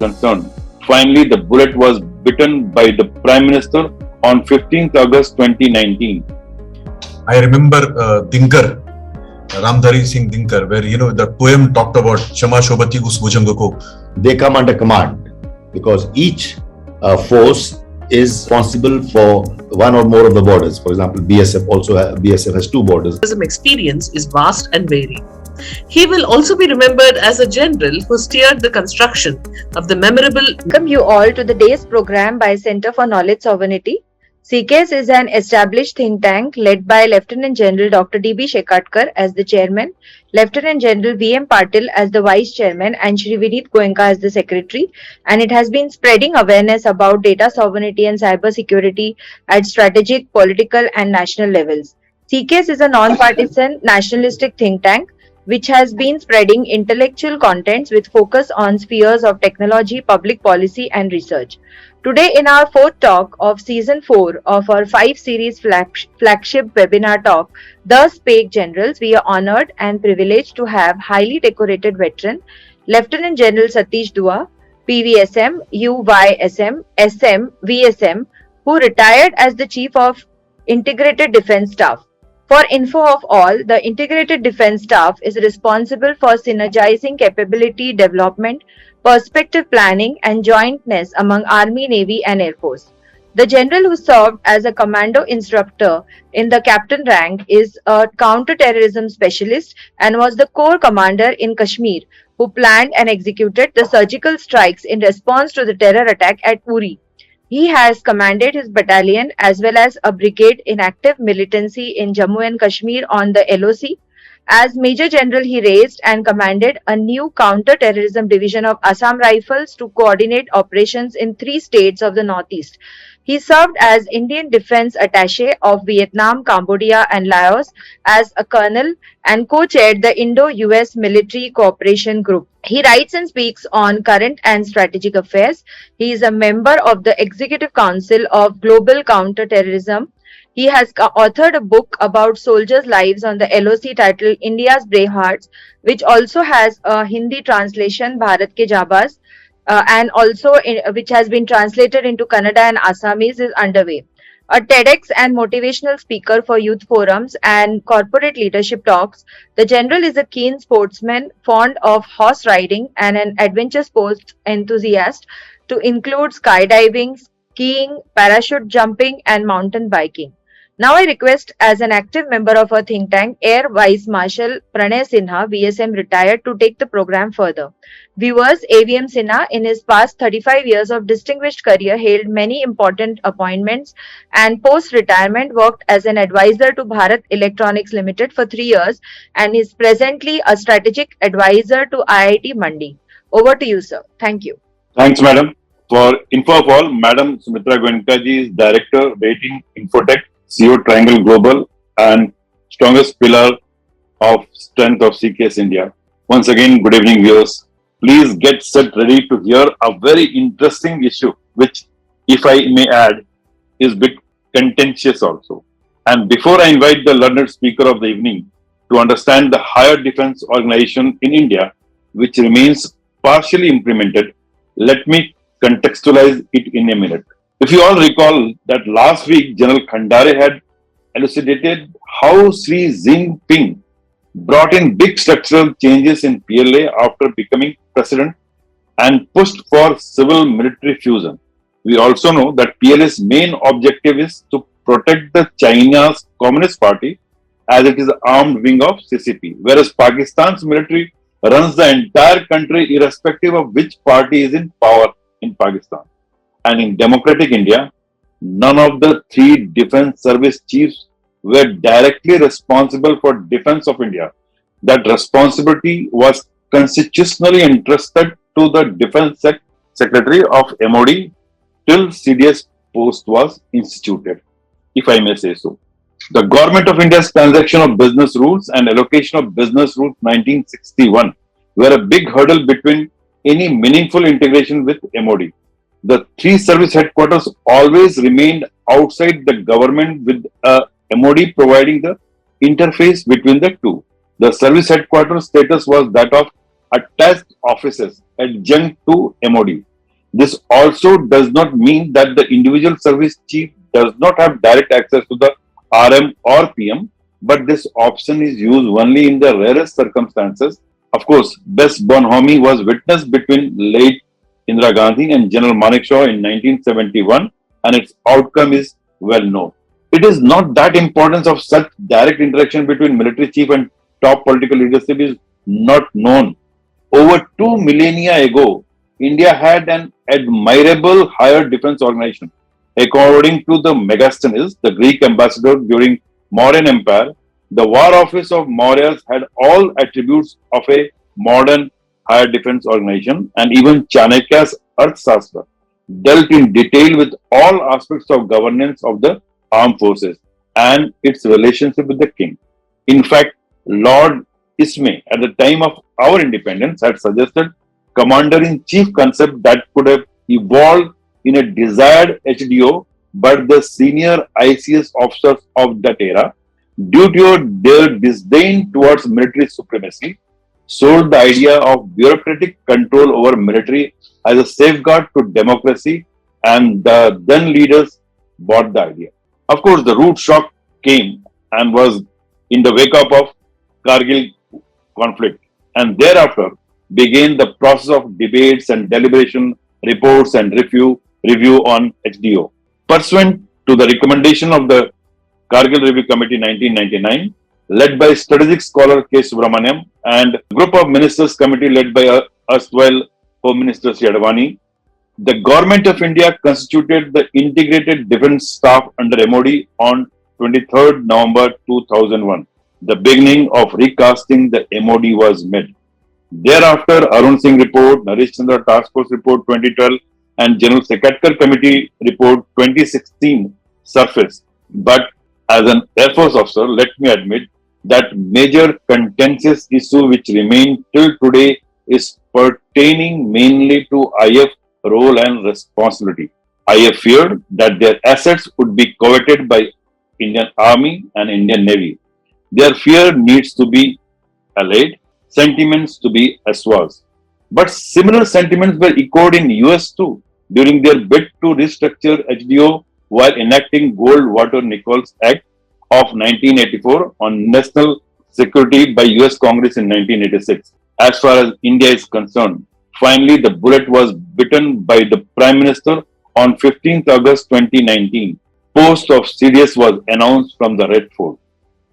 concerned. Finally, the bullet was bitten by the Prime Minister on 15th August 2019. I remember Dinkar, Ramdhari Singh Dinkar, where the poem talked about Shama Shobati Us Bhujanga Ko. They come under command because each force is responsible for one or more of the borders. For example, BSF has 2 borders. His experience is vast and varied. He will also be remembered as a general who steered the construction of the memorable. Welcome you all to the day's program by Center for Knowledge Sovereignty. CKS is an established think tank led by Lieutenant General Dr. D.B. Shekatkar as the chairman, Lieutenant General V.M. Patil as the vice chairman, and Shri Vineet Goenka as the secretary. And it has been spreading awareness about data sovereignty and cyber security at strategic, political, and national levels. CKS is a non-partisan nationalistic think tank which has been spreading intellectual contents with focus on spheres of technology, public policy, and research. Today, in our 4th talk of Season 4 of our 5 series flagship webinar talk, Thus Spake Generals, we are honored and privileged to have highly decorated veteran, Lieutenant General Satish Dua, PVSM, UYSM, SM, VSM, who retired as the Chief of Integrated Defence Staff. For info of all, the Integrated Defence Staff is responsible for synergizing capability development, perspective planning, and jointness among Army, Navy, and Air Force. The general who served as a commando instructor in the captain rank is a counter-terrorism specialist and was the corps commander in Kashmir, who planned and executed the surgical strikes in response to the terror attack at Uri. He has commanded his battalion as well as a brigade in active militancy in Jammu and Kashmir on the LOC. As Major General, he raised and commanded a new counter-terrorism division of Assam Rifles to coordinate operations in 3 states of the Northeast. He served as Indian Defence Attaché of Vietnam, Cambodia, and Laos as a colonel and co-chaired the Indo-US Military Cooperation Group. He writes and speaks on current and strategic affairs. He is a member of the Executive Council of Global Counter-Terrorism. He has authored a book about soldiers' lives on the LOC titled India's Bravehearts, which also has a Hindi translation, Bharat Ke Jabaz, and also which has been translated into Kannada and Assamese is underway. A TEDx and motivational speaker for youth forums and corporate leadership talks, the general is a keen sportsman, fond of horse riding, and an adventure sports enthusiast to include skydiving, skiing, parachute jumping, and mountain biking. Now I request as an active member of our think tank, Air Vice Marshal Pranay Sinha, VSM retired, to take the program further. Viewers, AVM Sinha in his past 35 years of distinguished career held many important appointments and post-retirement worked as an advisor to Bharat Electronics Limited for 3 years and is presently a strategic advisor to IIT Mandi. Over to you, sir. Thank you. Thanks, madam. For info of all, Madam Sumitra Goenka ji is Director, Rating Infotech, CEO Triangle Global, and strongest pillar of strength of CKS India. Once again, good evening, viewers. Please get set ready to hear a very interesting issue, which, if I may add, is a bit contentious also. And before I invite the learned speaker of the evening to understand the higher defense organization in India, which remains partially implemented, let me contextualize it in a minute. If you all recall that last week, General Khandare had elucidated how Xi Jinping brought in big structural changes in PLA after becoming president and pushed for civil-military fusion. We also know that PLA's main objective is to protect the China's Communist Party as it is the armed wing of CCP, whereas Pakistan's military runs the entire country irrespective of which party is in power in Pakistan. And in democratic India, none of the 3 defense service chiefs were directly responsible for defense of India. That responsibility was constitutionally entrusted to the defense secretary of MOD till CDS post was instituted, if I may say so. The Government of India's transaction of business rules and allocation of business rules 1961 were a big hurdle between any meaningful integration with MOD. The 3 service headquarters always remained outside the government, with MOD providing the interface between the 2. The service headquarters status was that of attached offices adjunct to MOD. This also does not mean that the individual service chief does not have direct access to the RM or PM, but this option is used only in the rarest circumstances. Of course, best bonhomie was witnessed between late Indira Gandhi and General Manekshaw in 1971, and its outcome is well known. It is not that importance of such direct interaction between military chief and top political leadership is not known. Over 2 millennia ago, India had an admirable higher defense organization. According to the Megasthenes, the Greek ambassador during Mauryan Empire, the war office of Mauryas had all attributes of a modern higher defense organization, and even Chanakya's Arthashastra dealt in detail with all aspects of governance of the armed forces and its relationship with the king. In fact, Lord Ismay, at the time of our independence, had suggested commander-in-chief concept that could have evolved in a desired HDO, but the senior ICS officers of that era, due to their disdain towards military supremacy, sold the idea of bureaucratic control over military as a safeguard to democracy, and the then leaders bought the idea. Of course, the root shock came and was in the wake up of Kargil conflict, and thereafter began the process of debates and deliberation, reports and review on HDO. Pursuant to the recommendation of the Kargil Review Committee 1999, led by strategic scholar K. Subramaniam, and group of ministers committee led by erstwhile Home Minister Advani, the Government of India constituted the Integrated Defence Staff under MOD on 23rd November 2001. The beginning of recasting the MOD was made. Thereafter, Arun Singh Report, Naresh Chandra Task Force Report 2012, and General Shekatkar Committee Report 2016 surfaced. But as an Air Force officer, let me admit that major contentious issue which remain till today is pertaining mainly to IF role and responsibility. IF feared that their assets would be coveted by Indian Army and Indian Navy. Their fear needs to be allayed, sentiments to be assuaged. But similar sentiments were echoed in US too during their bid to restructure HDO while enacting Goldwater-Nichols Act of 1984 on national security by US Congress in 1986. As far as India is concerned, finally the bullet was bitten by the Prime Minister on 15th August 2019. Post of CDS was announced from the Red Fort.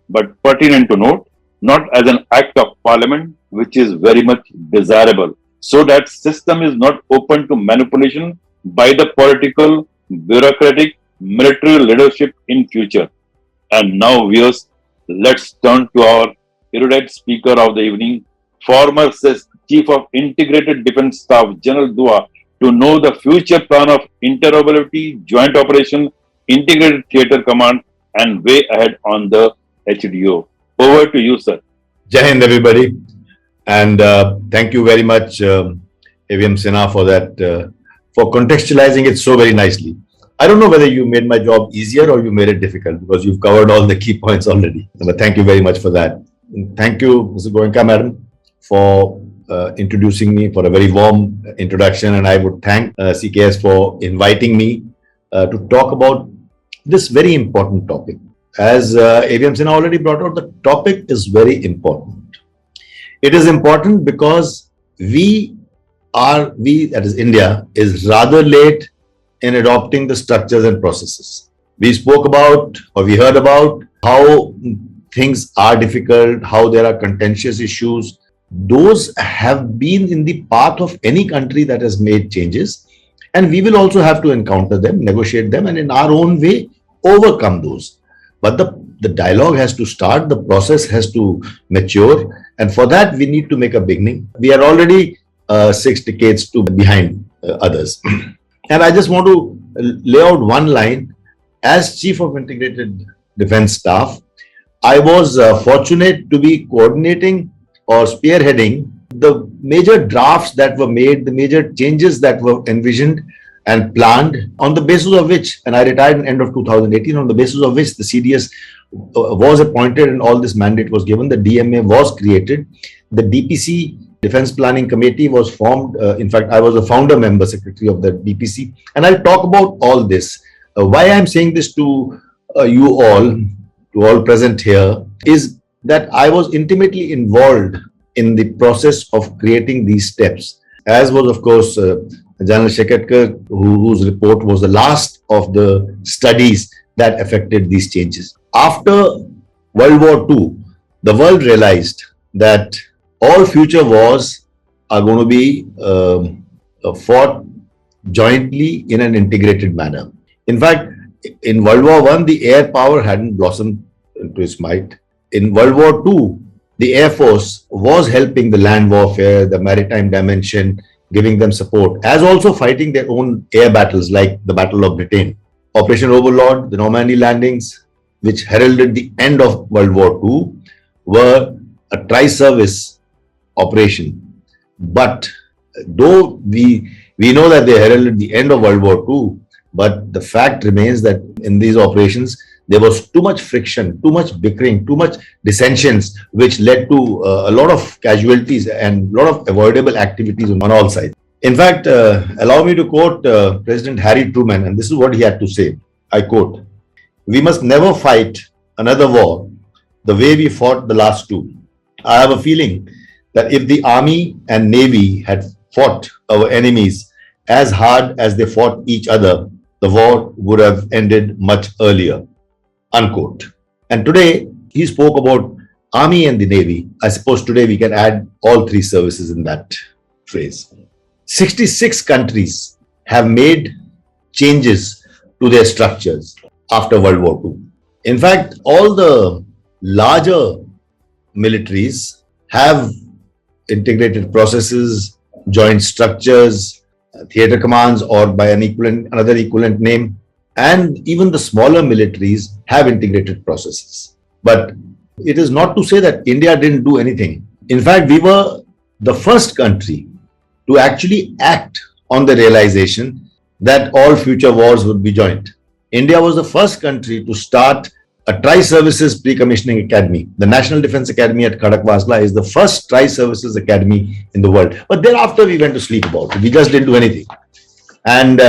But pertinent to note, not as an act of parliament, which is very much desirable, so that system is not open to manipulation by the political, bureaucratic, military leadership in future. And now, viewers, let's turn to our erudite speaker of the evening, former Chief of Integrated Defence Staff, General Dua, to know the future plan of interoperability, joint operation, integrated theatre command, and way ahead on the HDO. Over to you, sir. Jai Hind, everybody. And thank you very much, AVM Sinha, for that, for contextualizing it so very nicely. I don't know whether you made my job easier or you made it difficult, because you've covered all the key points already. But thank you very much for that. Thank you, Mr. Goenka, madam, for introducing me, for a very warm introduction. And I would thank CKS for inviting me to talk about this very important topic. As AVM Sinha already brought out, the topic is very important. It is important because we, that is India, is rather late in adopting the structures and processes. We spoke about, or we heard about, how things are difficult, how there are contentious issues. Those have been in the path of any country that has made changes, and we will also have to encounter them, negotiate them, and in our own way overcome those. But the dialogue has to start, the process has to mature, and for that we need to make a beginning. We are already 6 decades behind others. And I just want to lay out one line. As Chief of Integrated Defence Staff, I was fortunate to be coordinating or spearheading the major drafts that were made, the major changes that were envisioned and planned, on the basis of which, and I retired in end of 2018, on the basis of which the CDS was appointed and all this mandate was given, the DMA was created, the DPC Defense Planning Committee was formed. In fact, I was a founder member secretary of the DPC. And I'll talk about all this. Why I'm saying this to you all, to all present here, is that I was intimately involved in the process of creating these steps, as was, of course, General Shekatkar, whose report was the last of the studies that affected these changes. After World War II, the world realized that all future wars are going to be fought jointly in an integrated manner. In fact, in World War I, the air power hadn't blossomed into its might. In World War II, the Air Force was helping the land warfare, the maritime dimension, giving them support, as also fighting their own air battles like the Battle of Britain. Operation Overlord, the Normandy landings, which heralded the end of World War II, were a tri-service operation. But though we know that they heralded the end of World War II, but the fact remains that in these operations, there was too much friction, too much bickering, too much dissensions, which led to a lot of casualties and a lot of avoidable activities on all sides. In fact, allow me to quote President Harry Truman, and this is what he had to say. I quote, "We must never fight another war the way we fought the last two. I have a feeling that if the Army and Navy had fought our enemies as hard as they fought each other, the war would have ended much earlier." Unquote. And today, he spoke about Army and the Navy. I suppose today we can add all three services in that phrase. 66 countries have made changes to their structures after World War II. In fact, all the larger militaries have integrated processes, joint structures, theater commands, or by another equivalent name. And even the smaller militaries have integrated processes. But it is not to say that India didn't do anything. In fact, we were the first country to actually act on the realization that all future wars would be joint. India was the first country to start a tri-services pre-commissioning academy. The National Defense Academy at Khadakwasla is the first tri-services academy in the world. But thereafter, we went to sleep about it. We just didn't do anything. And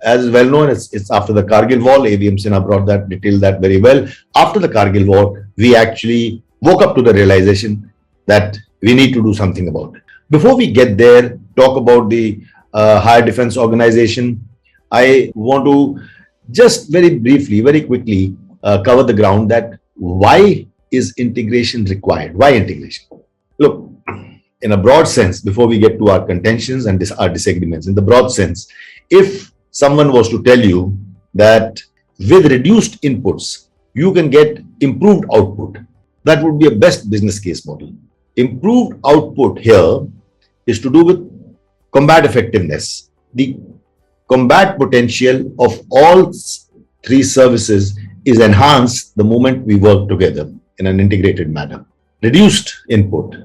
as is well known, it's after the Kargil War. AVM Sinha detailed that very well. After the Kargil War, we actually woke up to the realization that we need to do something about it. Before we get there, talk about the Higher Defense Organization, I want to just very briefly, very quickly cover the ground that why is integration required? Why integration? Look, in a broad sense, before we get to our contentions and our disagreements, in the broad sense, if someone was to tell you that with reduced inputs, you can get improved output, that would be a best business case model. Improved output here is to do with combat effectiveness. The combat potential of all three services is enhanced the moment we work together in an integrated manner. Reduced input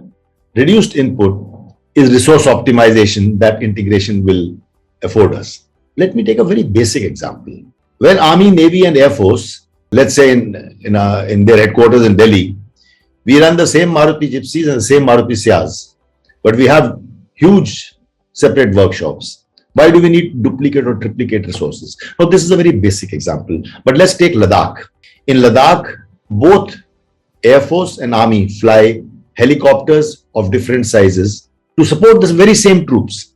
is resource optimization that integration will afford us. Let me take a very basic example. When Army, Navy, and Air Force, let's say in their headquarters in Delhi, we run the same Maruti Gypsies and the same Maruti Ciaz, but we have huge separate workshops. Why do we need duplicate or triplicate resources? Now, this is a very basic example, but let's take Ladakh. In Ladakh, both Air Force and Army fly helicopters of different sizes to support the very same troops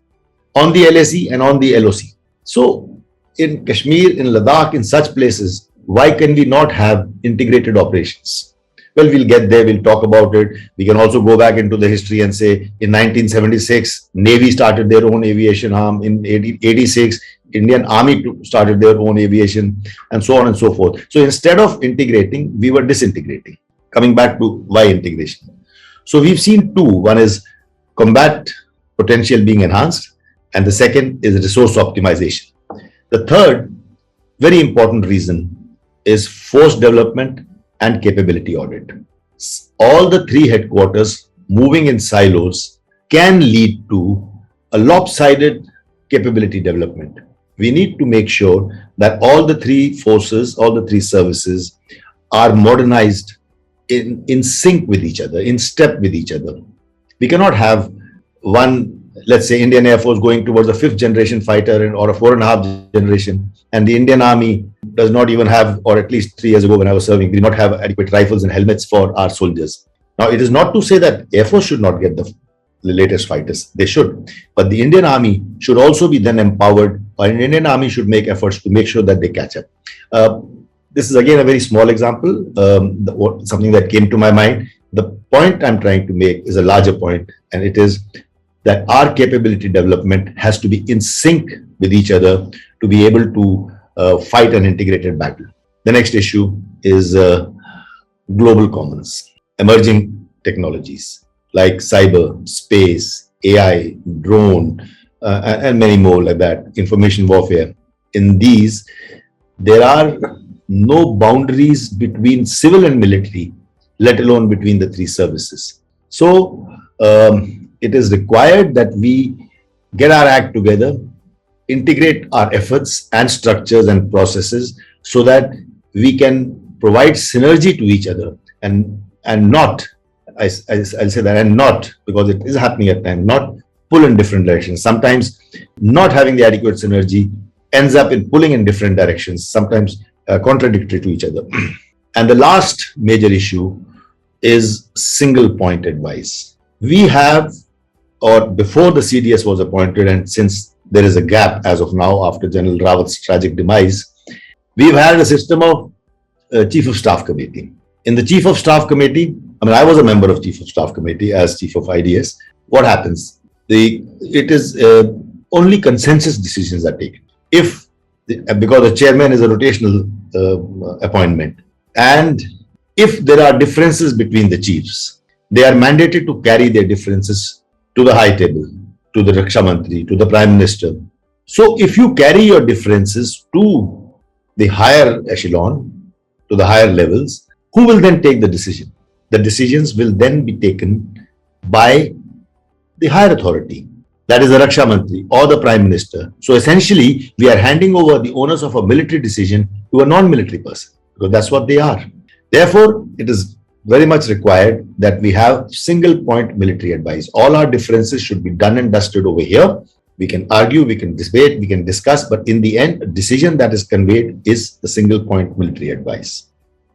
on the LAC and on the LOC. So in Kashmir, in Ladakh, in such places, why can we not have integrated operations? Well, we'll get there, we'll talk about it. We can also go back into the history and say in 1976, Navy started their own aviation arm. In 86, Indian Army started their own aviation, and so on and so forth. So instead of integrating, we were disintegrating. Coming back to why integration. So we've seen two. One is combat potential being enhanced, and the second is resource optimization. The third very important reason is force development and capability audit. All the three headquarters moving in silos can lead to a lopsided capability development. We need to make sure that all the three forces, all the three services are modernized in sync with each other, in step with each other. We cannot have let's say Indian Air Force going towards a 5th generation fighter or a 4.5 generation, and the Indian Army does not even have, or at least 3 years ago when I was serving, we did not have adequate rifles and helmets for our soldiers. Now, it is not to say that Air Force should not get the latest fighters. They should. But the Indian Army should also be then empowered, or an Indian Army should make efforts to make sure that they catch up. This is again a very small example, something that came to my mind. The point I'm trying to make is a larger point, and it is that our capability development has to be in sync with each other to be able to fight an integrated battle. The next issue is global commons, emerging technologies like cyber, space, AI, drone, and many more like that, information warfare. In these, there are no boundaries between civil and military, let alone between the 3 services. So, it is required that we get our act together, integrate our efforts and structures and processes so that we can provide synergy to each other and not, I'll say that, and not, because it is happening at times, not pull in different directions. Sometimes not having the adequate synergy ends up in pulling in different directions, sometimes contradictory to each other. And the last major issue is single point advice. We have, or before the CDS was appointed, and since there is a gap as of now after General Rawat's tragic demise, we've had a system of Chief of Staff Committee. In the Chief of Staff Committee, I was a member of Chief of Staff Committee as Chief of IDS. What happens? It is only consensus decisions are taken. Because the chairman is a rotational appointment, and if there are differences between the chiefs, they are mandated to carry their differences to the high table, to the Raksha Mantri, to the Prime Minister. So if you carry your differences to the higher echelon, to the higher levels, who will then take the decision? The decisions will then be taken by the higher authority, that is the Raksha Mantri or the Prime Minister. So essentially, we are handing over the onus of a military decision to a non-military person, because that's what they are. Therefore, it is very much required that we have single point military advice. All our differences should be done and dusted over here. We can argue, we can debate, we can discuss, but in the end, a decision that is conveyed is the single point military advice.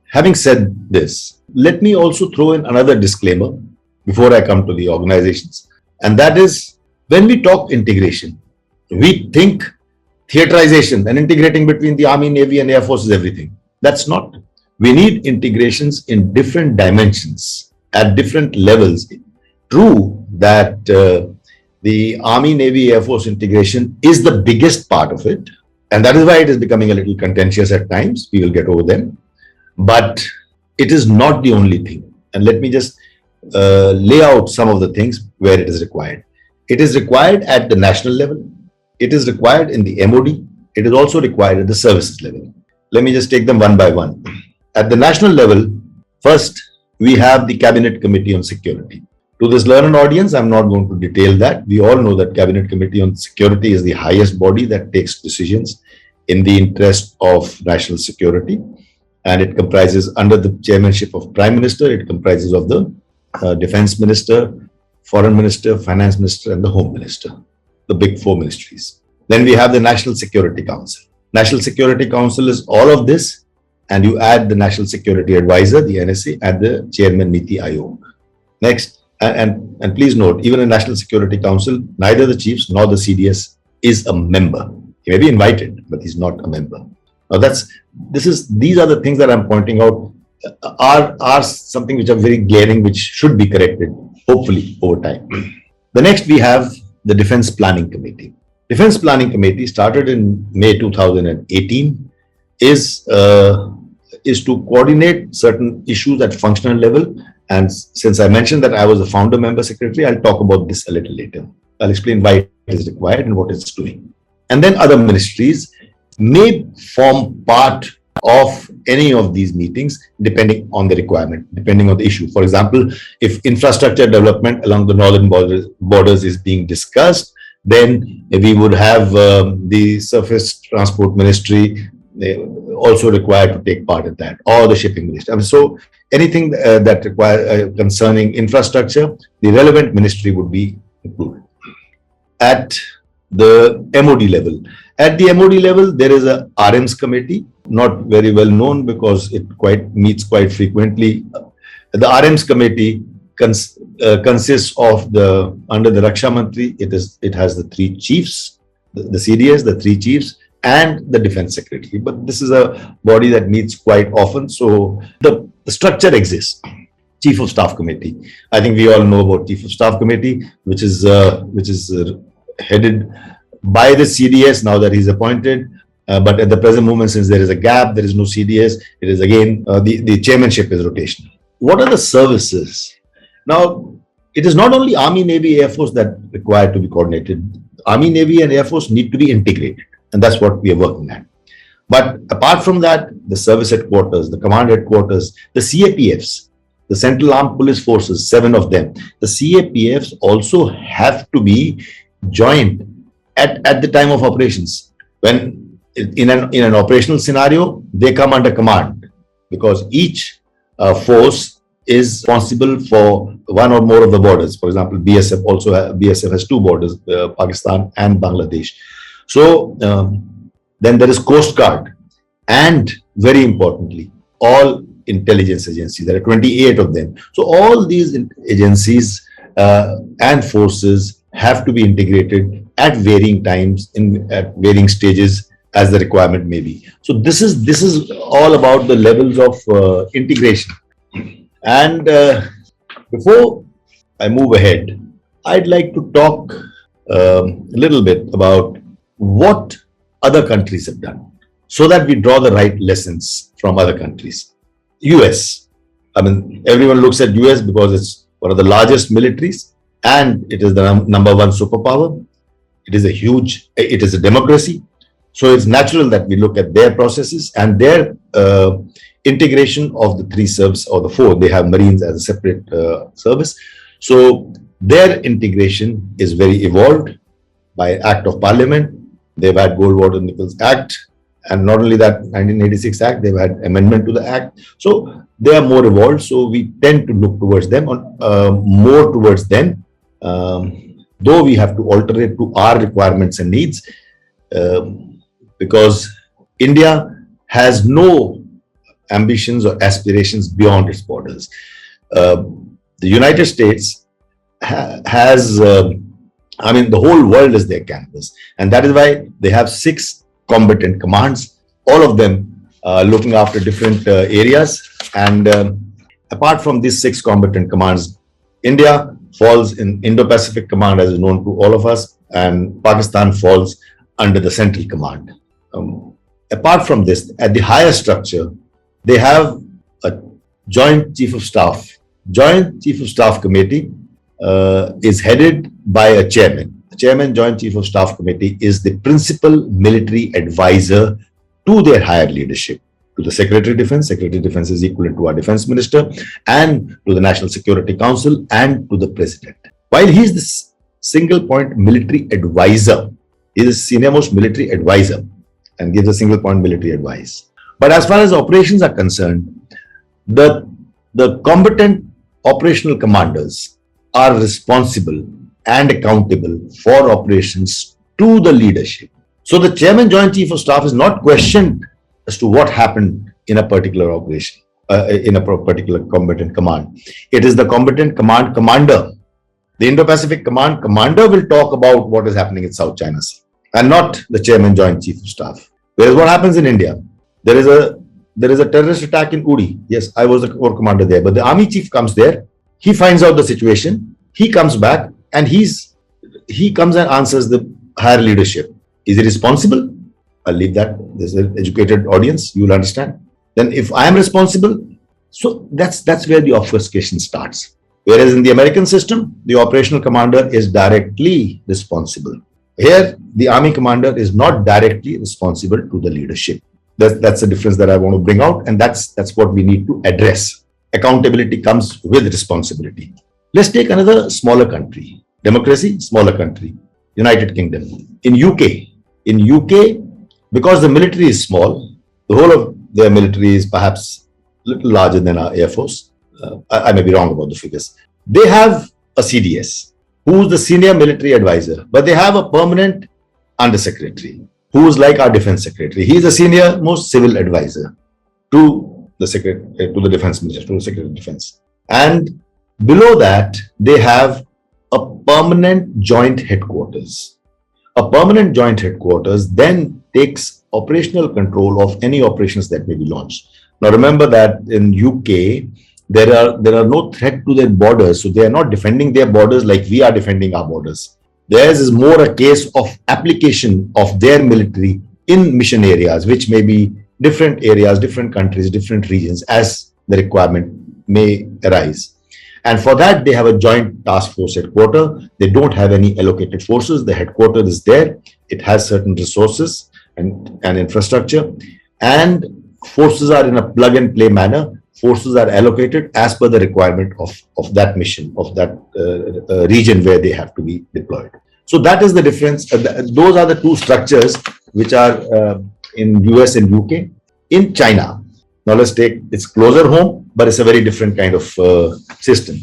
Having said this, let me also throw in another disclaimer before I come to the organizations. And that is, when we talk integration, we think theaterization and integrating between the Army, Navy and Air Force is everything. That's not. We need integrations in different dimensions, at different levels. True that the Army, Navy, Air Force integration is the biggest part of it. And that is why it is becoming a little contentious at times. We will get over them. But it is not the only thing. And let me just lay out some of the things where it is required. It is required at the national level. It is required in the MOD. It is also required at the services level. Let me just take them one by one. At the national level, first, we have the Cabinet Committee on Security. To this learned audience, I'm not going to detail that. We all know that Cabinet Committee on Security is the highest body that takes decisions in the interest of national security. And it comprises, under the chairmanship of Prime Minister, it comprises of the Defense Minister, Foreign Minister, Finance Minister, and the Home Minister, the big 4 ministries. Then we have the National Security Council. National Security Council is all of this, and you add the National Security Advisor, the NSA, and the Chairman Niti Aayog. Next, and please note, even in National Security Council, neither the chiefs nor the CDS is a member. He may be invited, but he's not a member. Now these are the things that I'm pointing out are something which are very glaring, which should be corrected, hopefully, over time. The next, we have the Defense Planning Committee. Defense Planning Committee, started in May 2018, is to coordinate certain issues at functional level. And since I mentioned that I was a founder member secretary, I'll talk about this a little later. I'll explain why it is required and what it's doing. And then other ministries may form part of any of these meetings, depending on the requirement, depending on the issue. For example, if infrastructure development along the northern borders is being discussed, then we would have the Surface Transport Ministry also required to take part in that, or the Shipping Ministry. So anything that requires concerning infrastructure, the relevant ministry would be included. At the MOD level. At the MOD level, there is a RMs committee, not very well known because it meets quite frequently. The RMs committee consists of under the Raksha Mantri, it has the three chiefs, the CDS, the three chiefs, and the defense secretary. But this is a body that meets quite often, so the structure exists. Chief of Staff Committee. I think we all know about Chief of Staff Committee, which is headed by the CDS now that he's appointed. But at the present moment, since there is a gap, there is no CDS. It is again the chairmanship is rotational. What are the services? Now, it is not only Army, Navy, Air Force that require to be coordinated. Army, Navy, and Air Force need to be integrated, and that's what we are working at. But apart from that, the service headquarters, the command headquarters, the CAPFs, the Central Armed Police Forces, 7 of them, the CAPFs also have to be joined at the time of operations. When in an operational scenario, they come under command because each force is responsible for one or more of the borders. For example, BSF has 2 borders, Pakistan and Bangladesh. So then there is Coast Guard, and very importantly, all intelligence agencies. There are 28 of them. So all these agencies and forces have to be integrated at varying times, at varying stages, as the requirement may be. So this is all about the levels of integration. And before I move ahead, I'd like to talk a little bit about what other countries have done, so that we draw the right lessons from other countries. US, I mean, everyone looks at US because it's one of the largest militaries, and it is the number 1 superpower. It is a democracy. So it's natural that we look at their processes and their integration of the 3 services, or the 4. They have Marines as a separate service. So their integration is very evolved by Act of Parliament. They've had Goldwater-Nichols Act, and not only that, 1986 Act, they've had amendment to the Act. So they are more evolved. So we tend to look towards them, more towards them, though we have to alter it to our requirements and needs, because India has no ambitions or aspirations beyond its borders. The United States has, I mean, the whole world is their canvas, and that is why they have 6 combatant commands, all of them looking after different areas. And apart from these 6 combatant commands, India falls in Indo-Pacific Command, as is known to all of us, and Pakistan falls under the Central Command. Apart from this, at the higher structure, they have a Joint Chief of Staff. Joint Chief of Staff Committee is headed by a chairman. The chairman, Joint Chief of Staff Committee, is the principal military advisor to their higher leadership, to the Secretary of Defense. Secretary of Defense is equivalent to our Defense Minister, and to the National Security Council, and to the President. While he is the single point military advisor, he is the senior most military advisor and gives a single point military advice. But as far as operations are concerned, the combatant operational commanders are responsible and accountable for operations to the leadership. So the Chairman Joint Chief of Staff is not questioned as to what happened in a particular operation, in a particular combatant command. It is the combatant command commander. The Indo-Pacific Command commander will talk about what is happening in South China Sea, and not the Chairman Joint Chief of Staff. Whereas what happens in India, there is a terrorist attack in Uri. Yes, I was the corps commander there, but the army chief comes there. He finds out the situation. He comes back, and he comes and answers the higher leadership. Is he responsible? I'll leave that. There's an educated audience. You will understand. Then if I am responsible, so that's where the obfuscation starts. Whereas in the American system, the operational commander is directly responsible. Here, the army commander is not directly responsible to the leadership. That's the difference that I want to bring out, and that's what we need to address. Accountability comes with responsibility. Let's take another smaller country. Democracy, smaller country. United Kingdom. In UK, because the military is small, the whole of their military is perhaps a little larger than our Air Force. I may be wrong about the figures. They have a CDS. who's the senior military advisor, but they have a permanent undersecretary who's like our defense secretary. He's the senior most civil advisor to the defense minister, to the secretary of defense. And below that, they have a permanent joint headquarters. A permanent joint headquarters then takes operational control of any operations that may be launched. Now remember that in UK, there are no threat to their borders, so they are not defending their borders like we are defending our borders. Theirs is more a case of application of their military in mission areas, which may be different areas, different countries, different regions as the requirement may arise. And for that, they have a joint task force headquarters. They don't have any allocated forces. The headquarters is there. It has certain resources and infrastructure. And forces are in a plug and play manner. Forces are allocated as per the requirement of that mission, of that region where they have to be deployed. So that is the difference. Those are the two structures which are in US and UK. In China, now let's take, it's closer home, but it's a very different kind of system.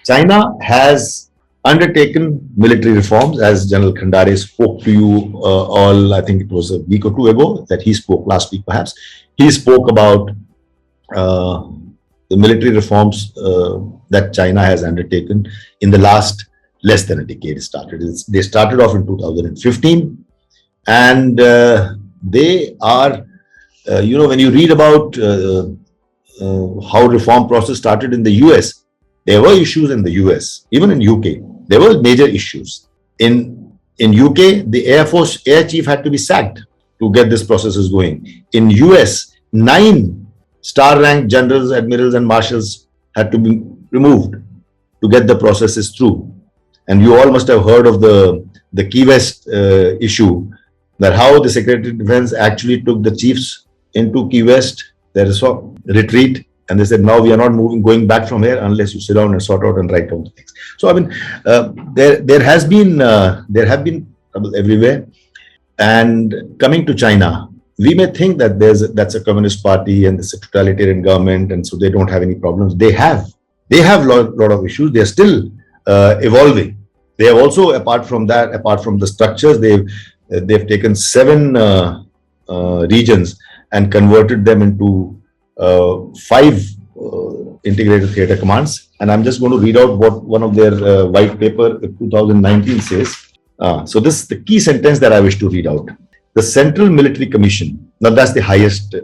China has undertaken military reforms, as General Khandare spoke to you all, I think it was a week or two ago that he spoke, last week perhaps. He spoke about the military reforms that China has undertaken in the last less than a decade. They started off in 2015, and they are, when you read about how reform process started in the US, there were issues in the US, even in UK, there were major issues. In UK, the Air Force Air Chief had to be sacked to get this processes going. In US, 9 star-ranked generals, admirals, and marshals had to be removed to get the processes through. And you all must have heard of the Key West issue, that how the Secretary of Defense actually took the chiefs into Key West. There is a retreat, and they said, now we are not going back from here unless you sit down and sort out and write down the things. So I mean, there have been trouble everywhere. And coming to China, we may think that that's a communist party and it's a totalitarian government, and so they don't have any problems. They have lot of issues. They are still evolving. They have also, apart from the structures, they've taken 7 regions and converted them into 5 integrated theater commands. And I'm just going to read out what one of their white paper 2019 says. So this is the key sentence that I wish to read out. The Central Military Commission, now that's the highest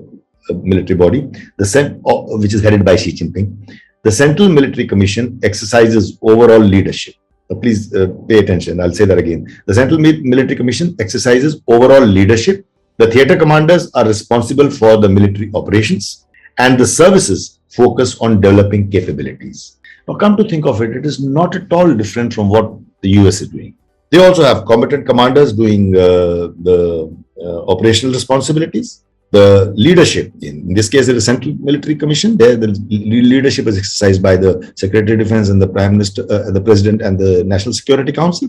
military body, which is headed by Xi Jinping. The Central Military Commission exercises overall leadership. Please pay attention. I'll say that again. The Central Military Commission exercises overall leadership. The theater commanders are responsible for the military operations, and the services focus on developing capabilities. Now, come to think of it, it is not at all different from what the US is doing. They also have combatant commanders doing the operational responsibilities. The leadership, in this case, it is Central Military Commission. There, the leadership is exercised by the Secretary of Defense and the Prime Minister, the President, and the National Security Council.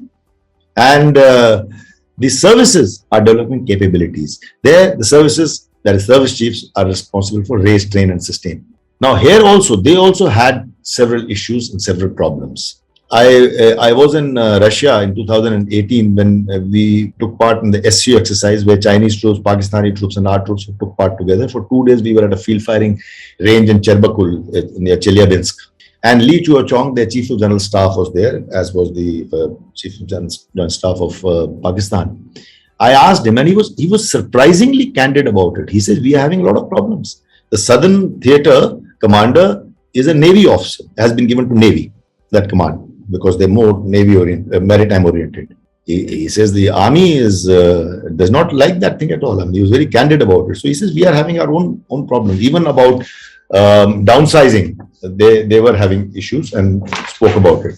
And the services are developing capabilities. There, the services, that is, service chiefs, are responsible for raise, train, and sustain. Now, here also, they also had several issues and several problems. I was in Russia in 2018 when we took part in the SU exercise, where Chinese troops, Pakistani troops, and our troops took part together. For 2 days, we were at a field firing range in Cherbakul near Chelyabinsk. And Li Chuachong, their Chief of General Staff, was there, as was the Chief of General Staff of Pakistan. I asked him, and he was surprisingly candid about it. He said, we are having a lot of problems. The Southern Theatre commander is a Navy officer, has been given to Navy, that command, because they're more maritime oriented. He says the army does not like that thing at all. I mean, he was very candid about it. So he says we are having our own problems. Even about downsizing, they were having issues and spoke about it.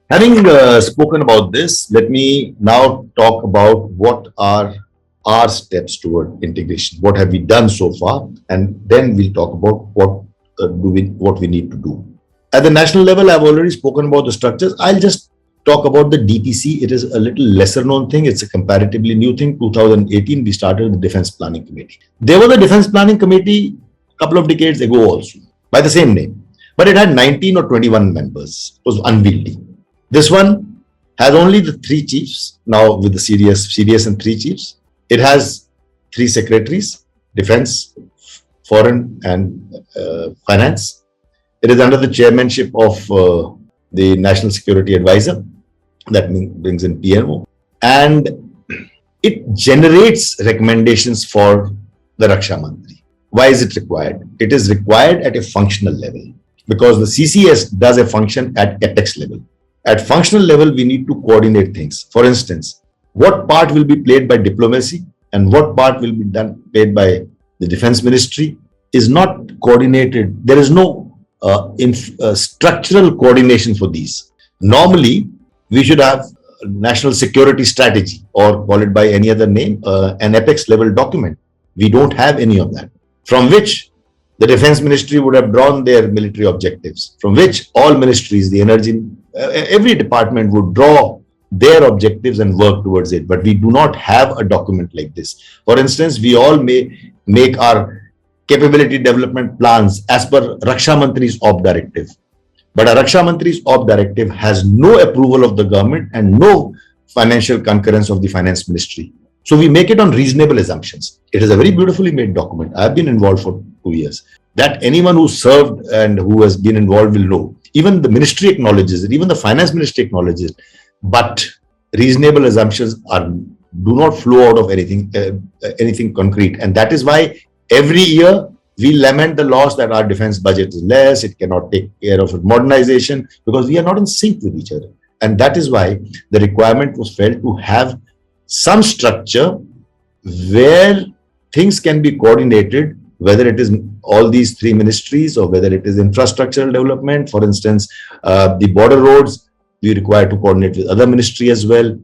Having spoken about this, let me now talk about what are our steps toward integration. What have we done so far? And then we'll talk about what we need to do. At the national level, I've already spoken about the structures. I'll just talk about the DPC. It is a little lesser known thing. It's a comparatively new thing. 2018, we started the Defense Planning Committee. There was a Defense Planning Committee a couple of decades ago also, by the same name. But it had 19 or 21 members. It was unwieldy. This one has only the three chiefs, now with the CDS and three chiefs. It has three secretaries, defense, foreign and finance. It is under the chairmanship of the National Security Advisor, that brings in PMO, and it generates recommendations for the Raksha Mantri. Why is it required? It is required at a functional level because the CCS does a function at apex level. At functional level, we need to coordinate things. For instance, what part will be played by diplomacy and what part will be played by the defense ministry is not coordinated. There is no structural coordination for these. Normally, we should have a national security strategy, or call it by any other name, an apex level document. We don't have any of that, from which the defense ministry would have drawn their military objectives, from which all ministries, the energy, every department would draw their objectives and work towards it. But we do not have a document like this. For instance, we all may make our capability development plans as per Raksha Mantri's OP directive. But a Raksha Mantri's OP directive has no approval of the government and no financial concurrence of the finance ministry. So we make it on reasonable assumptions. It is a very beautifully made document. I've been involved for 2 years. That anyone who served and who has been involved will know. Even the ministry acknowledges it, even the finance ministry acknowledges it. But reasonable assumptions do not flow out of anything concrete. And that is why every year we lament the loss that our defense budget is less, it cannot take care of modernization, because we are not in sync with each other. And that is why the requirement was felt to have some structure where things can be coordinated, whether it is all these three ministries or whether it is infrastructural development. For instance, the border roads, we require to coordinate with other ministry as well.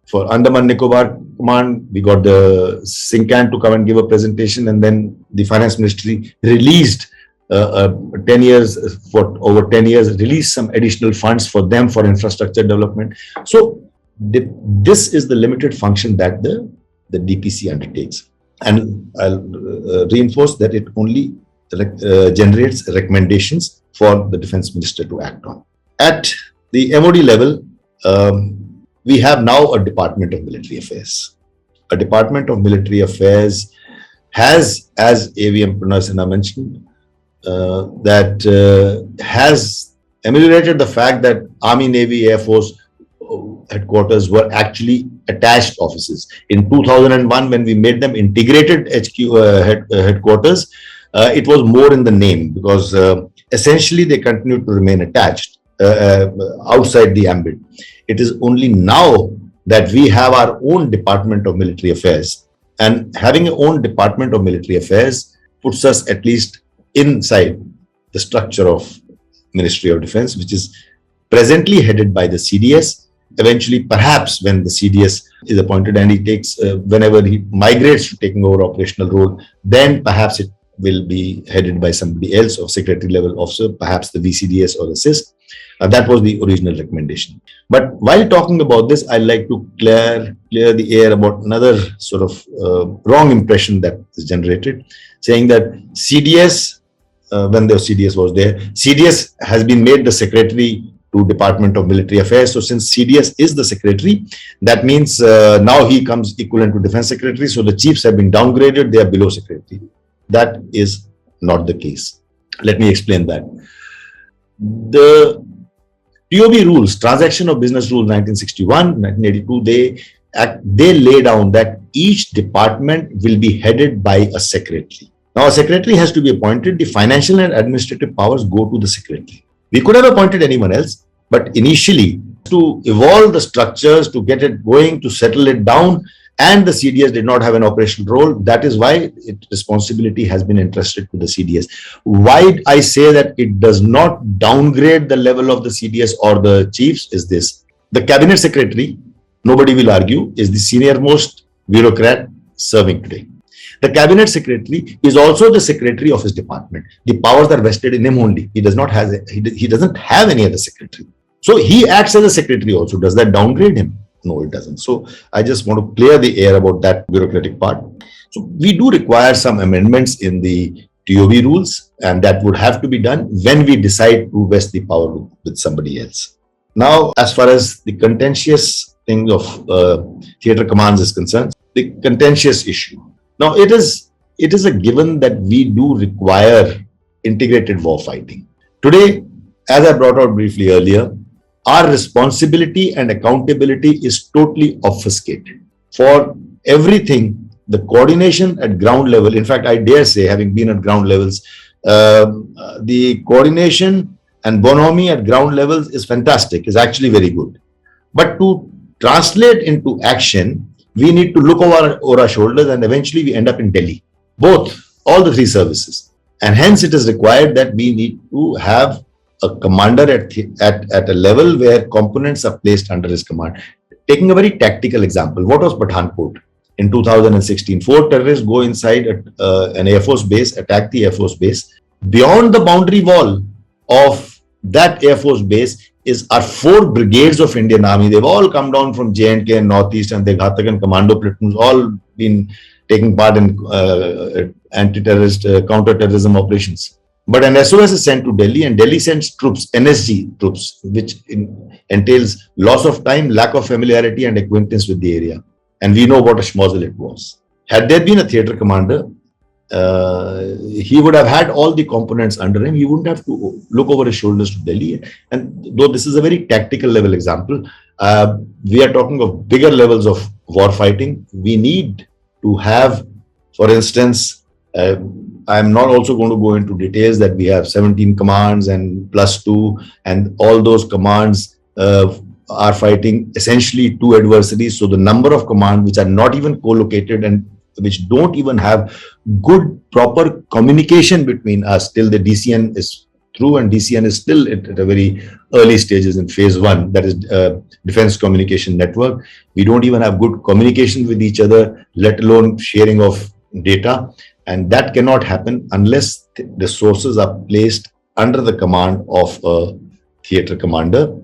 For Andaman Nicobar Command, we got the Sincan to come and give a presentation, and then the finance ministry released 10 years, for over 10 years, released some additional funds for them for infrastructure development. So this is the limited function that the DPC undertakes. And I'll reinforce that it only generates recommendations for the defense minister to act on. At the MOD level, we have now a Department of Military Affairs. A Department of Military Affairs has, as AVM Sinha mentioned, has ameliorated the fact that Army, Navy, Air Force headquarters were actually attached offices. In 2001, when we made them integrated HQ headquarters, it was more in the name, because essentially they continued to remain attached outside the ambit. It is only now that we have our own Department of Military Affairs, and having our own Department of Military Affairs puts us at least inside the structure of Ministry of Defense, which is presently headed by the CDS. Eventually, perhaps when the CDS is appointed and he takes, whenever he migrates to taking over operational role, then perhaps it will be headed by somebody else, or secretary level officer, perhaps the VCDS or the CIS. That was the original recommendation. But while talking about this, I'd like to clear the air about another sort of wrong impression that is generated, saying that CDS, when the CDS was there, CDS has been made the secretary to Department of Military Affairs. So since CDS is the secretary, that means now he comes equivalent to defense secretary. So the chiefs have been downgraded, they are below secretary. That is not the case. Let me explain that. The TOB rules, Transaction of Business Rules 1961, 1982, they lay down that each department will be headed by a secretary. Now, a secretary has to be appointed. The financial and administrative powers go to the secretary. We could have appointed anyone else, but initially, to evolve the structures, to get it going, to settle it down, and the CDS did not have an operational role. That is why responsibility has been entrusted to the CDS. Why I say that it does not downgrade the level of the CDS or the chiefs is this. The cabinet secretary, nobody will argue, is the senior most bureaucrat serving today. The cabinet secretary is also the secretary of his department. The powers are vested in him only. He doesn't have any other secretary. So he acts as a secretary also. Does that downgrade him? No, it doesn't. So I just want to clear the air about that bureaucratic part. So we do require some amendments in the TOB rules, and that would have to be done when we decide to vest the power with somebody else. Now, as far as the contentious thing of theatre commands is concerned, the contentious issue. Now, it is a given that we do require integrated war fighting. Today, as I brought out briefly earlier, our responsibility and accountability is totally obfuscated. For everything, the coordination at ground level, in fact, I dare say, having been at ground levels, the coordination and bonhomie at ground levels is fantastic, is actually very good. But to translate into action, we need to look over our shoulders, and eventually we end up in Delhi. Both, all the three services. And hence it is required that we need to have a commander at a level where components are placed under his command. Taking a very tactical example, what was Pathankot in 2016? 4 terrorists go inside an Air Force base, attack the Air Force base. Beyond the boundary wall of that Air Force base is our 4 brigades of Indian Army. They've all come down from J&K and Northeast, and the Ghatak and commando platoons all been taking part in anti-terrorist, counter-terrorism operations. But an SOS is sent to Delhi, and Delhi sends troops, NSG troops, which entails loss of time, lack of familiarity and acquaintance with the area. And we know what a schmozzle it was. Had there been a theatre commander, he would have had all the components under him. He wouldn't have to look over his shoulders to Delhi. And though this is a very tactical level example, we are talking of bigger levels of war fighting. We need to have, for instance, I'm not also going to go into details that we have 17 commands and +2, and all those commands are fighting essentially 2 adversaries. So the number of commands which are not even co-located and which don't even have good proper communication between us till the DCN is through, and DCN is still at a very early stages in phase 1, that is Defense Communication Network. We don't even have good communication with each other, let alone sharing of data. And that cannot happen unless the sources are placed under the command of a theatre commander.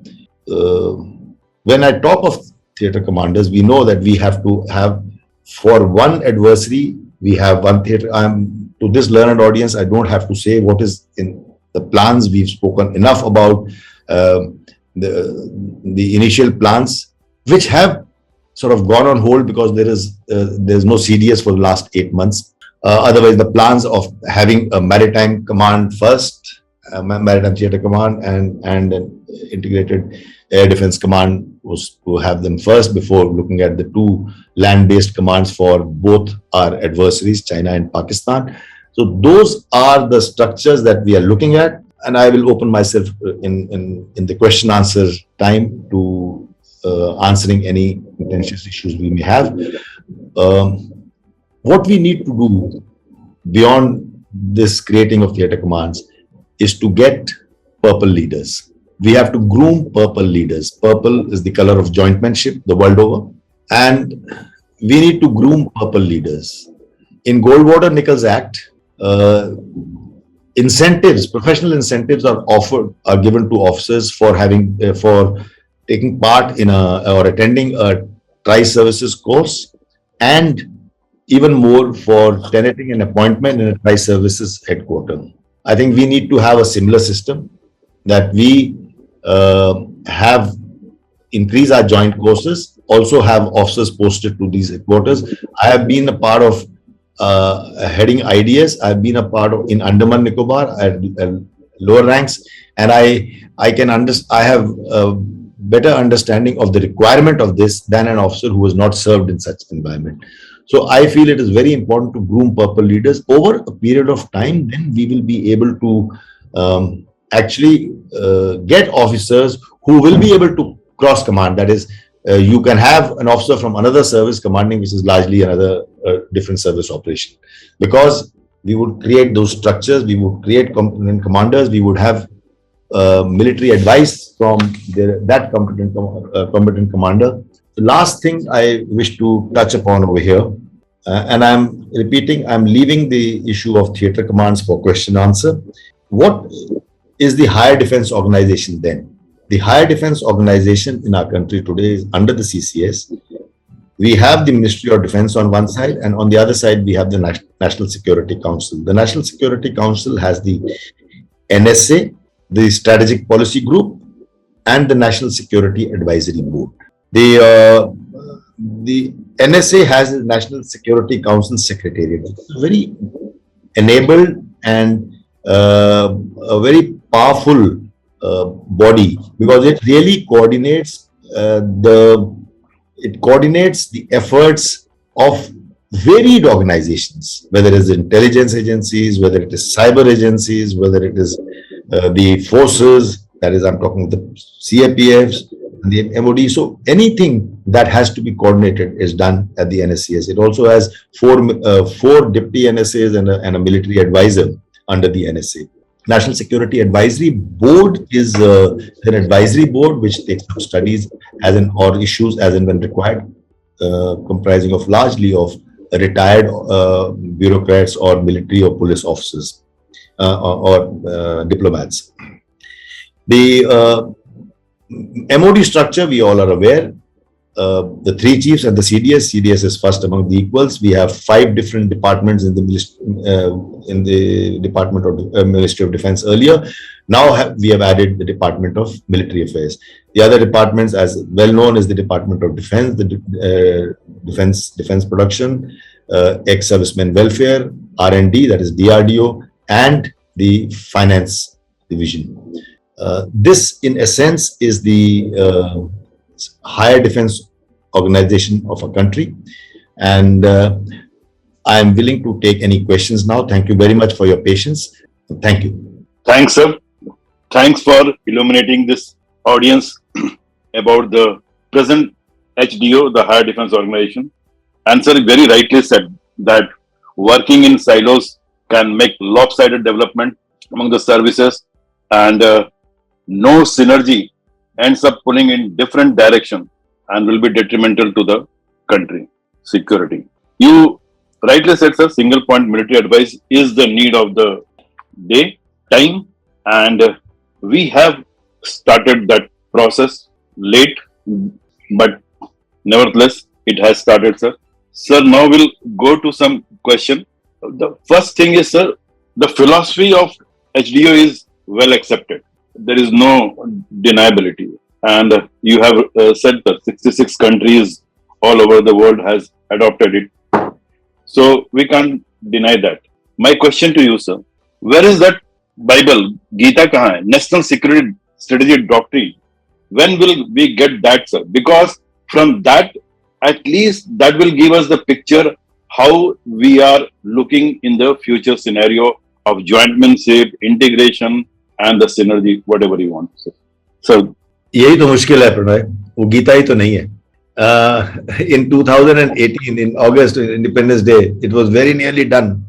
When I talk of theatre commanders, we know that we have to have, for one adversary, we have one theatre. To this learned audience, I don't have to say what is in the plans. We've spoken enough about the initial plans, which have sort of gone on hold because there's no CDS for the last 8 months. Otherwise, the plans of having a maritime command first, maritime theatre command, and an integrated air defense command was to have them first before looking at the 2 land-based commands for both our adversaries, China and Pakistan. So those are the structures that we are looking at, and I will open myself in the question answer time to answering any contentious issues we may have. What we need to do beyond this creating of theatre commands is to get purple leaders. We have to groom purple leaders. Purple is the color of jointmanship the world over. And we need to groom purple leaders. In Goldwater Nichols Act, incentives, professional incentives are given to officers for taking part in or attending a tri-services course, and even more for tenanting an appointment in a tri-services headquarters. I think we need to have a similar system, that we have increase our joint courses, also have officers posted to these headquarters. I have been a part of heading IDS. I've been a part of in Andaman Nicobar at lower ranks, and I have a better understanding of the requirement of this than an officer who has not served in such environment. So I feel it is very important to groom purple leaders over a period of time. Then we will be able to actually get officers who will be able to cross command. That is, you can have an officer from another service commanding, which is largely another different service operation, because we would create those structures, we would create competent commanders, we would have military advice from that competent commander. The last thing I wish to touch upon over here, and I'm repeating, I'm leaving the issue of theatre commands for question answer. What is the higher defense organization then? The higher defense organization in our country today is under the CCS. We have the Ministry of Defense on one side, and on the other side, we have the National Security Council. The National Security Council has the NSA, the Strategic Policy Group, and the National Security Advisory Board. The NSA has a National Security Council Secretariat, very enabled and a very powerful body, because it really coordinates the efforts of varied organizations, whether it is intelligence agencies, whether it is cyber agencies, whether it is the forces, that is, I'm talking the CAPFs and the MOD. So anything that has to be coordinated is done at the NSCS. It also has four deputy NSAs and a military advisor under the NSA. National Security Advisory Board is an advisory board which takes up studies or issues as and when required, comprising of largely of retired bureaucrats or military or police officers or diplomats. The MOD structure, we all are aware. The three chiefs and the CDS. CDS is first among the equals. We have 5 different departments in the Department of Ministry of Defense earlier. Now we have added the Department of Military Affairs. The other departments, as well known, is the Department of Defense, the Defense Production, Ex-Servicemen Welfare, R&D, that is DRDO, and the Finance Division. This, in essence, is the higher defense organization of a country, and I am willing to take any questions now. Thank you very much for your patience. Thank you. Thanks, sir. Thanks for illuminating this audience about the present HDO, the Higher Defense Organization. And sir very rightly said that working in silos can make lopsided development among the services, and no synergy ends up pulling in different direction and will be detrimental to the country security. You rightly said, sir, single point military advice is the need of the day, time, and we have started that process late, but nevertheless, it has started, sir. Sir, now we'll go to some question. The first thing is, sir, the philosophy of HDO is well accepted. There is no deniability. And you have said that 66 countries all over the world has adopted it. So we can't deny that. My question to you, sir, where is that Bible, Gita kahan hai? National Security Strategy Doctrine. When will we get that, sir? Because from that, at least that will give us the picture how we are looking in the future scenario of jointmanship, integration, and the synergy, whatever you want to say. So, यही तो मुश्किल है प्रणय, वो गीता ही तो नहीं है. In 2018, in August, Independence Day, it was very nearly done.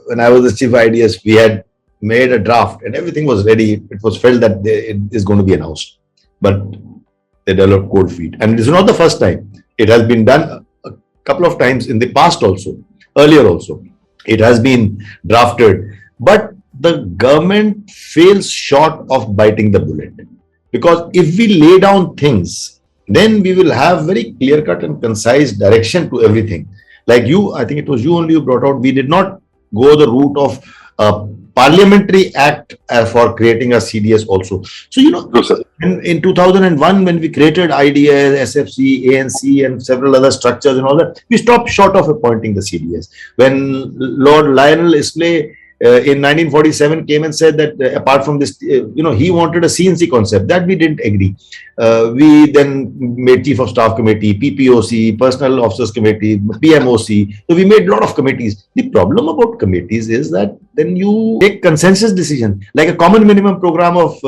When I was the chief IDS, we had made a draft and everything was ready. It was felt that it is going to be announced, but they developed cold feet. And it is not the first time. It has been done a couple of times in the past also, earlier also. It has been drafted, but the government fails short of biting the bullet. Because if we lay down things, then we will have very clear-cut and concise direction to everything. Like you, I think it was you only who brought out, we did not go the route of a parliamentary act for creating a CDS also. So, you know, in 2001, when we created IDS, SFC, ANC, and several other structures and all that, we stopped short of appointing the CDS. When Lord Lionel Islay in 1947 came and said that apart from this, he wanted a CNC concept, that we didn't agree. We then made Chief of Staff Committee, PPOC, Personal Officers Committee, PMOC. So we made a lot of committees. The problem about committees is that then you take consensus decision, like a common minimum program of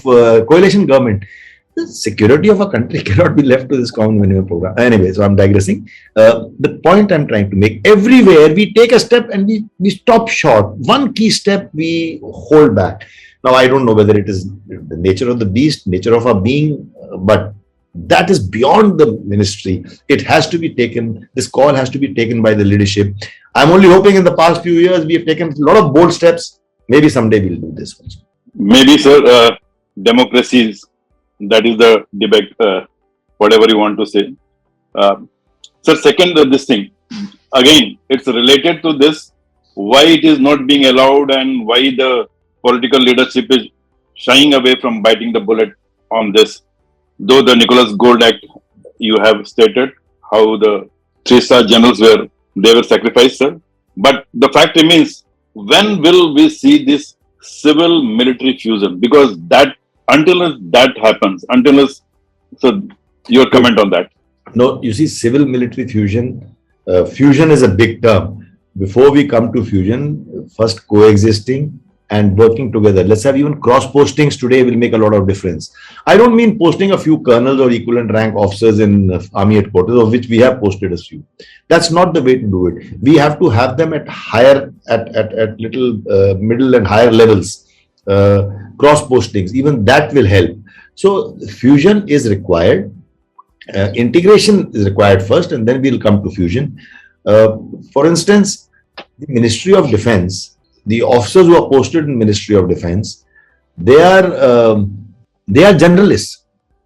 coalition government. The security of a country cannot be left to this common minimum program. Anyway, so I'm digressing. The point I'm trying to make, everywhere we take a step and we stop short. One key step we hold back. Now, I don't know whether it is the nature of the beast, nature of our being, but that is beyond the ministry. It has to be taken. This call has to be taken by the leadership. I'm only hoping in the past few years we have taken a lot of bold steps. Maybe someday we'll do this also. Maybe, sir, democracies. That is the debate, whatever you want to say. So second, this thing, again, it's related to this, why it is not being allowed and why the political leadership is shying away from biting the bullet on this. Though the Nicholas Gold Act, you have stated how the three-star generals were sacrificed, sir. But the fact remains, when will we see this civil-military fusion? Because until that happens, so your comment on that. No, you see, civil military fusion, fusion is a big term. Before we come to fusion, first coexisting and working together. Let's have even cross postings today will make a lot of difference. I don't mean posting a few colonels or equivalent rank officers in army headquarters, of which we have posted a few. That's not the way to do it. We have to have them at higher, at little middle and higher levels, cross postings. Even that will help. So fusion is required. Integration is required first, and then we'll come to fusion. For instance, the Ministry of Defense, the officers who are posted in Ministry of Defense, they are generalists.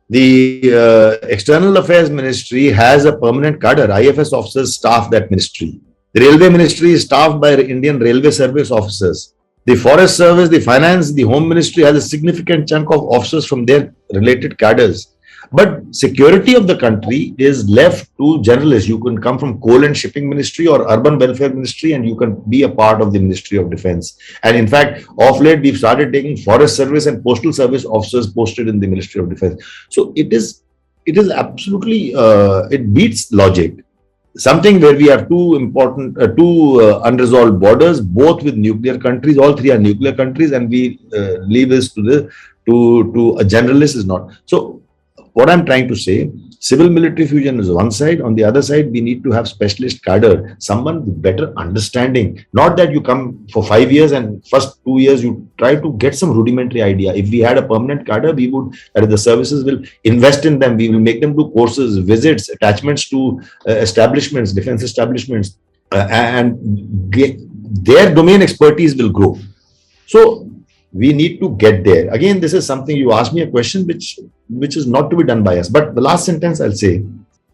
The External Affairs Ministry has a permanent cadre. IFS officers staff that ministry. The Railway Ministry is staffed by Indian Railway Service officers. The Forest Service, the Finance, the Home Ministry has a significant chunk of officers from their related cadres. But security of the country is left to generalists. You can come from Coal and Shipping Ministry or Urban Welfare Ministry, and you can be a part of the Ministry of Defense. And in fact, of late, we've started taking Forest Service and Postal Service officers posted in the Ministry of Defense. So it is absolutely, it beats logic. Something where we have two unresolved borders, both with nuclear countries. All three are nuclear countries, and we leave this to a generalist is not. So what I'm trying to say, civil military fusion is one side. On the other side, we need to have specialist cadre, someone with better understanding. Not that you come for 5 years and first 2 years you try to get some rudimentary idea. If we had a permanent cadre, we would, the services will invest in them. We will make them do courses, visits, attachments to establishments, defense establishments, and their domain expertise will grow. So we need to get there. Again, this is something you asked me a question which is not to be done by us. But the last sentence I'll say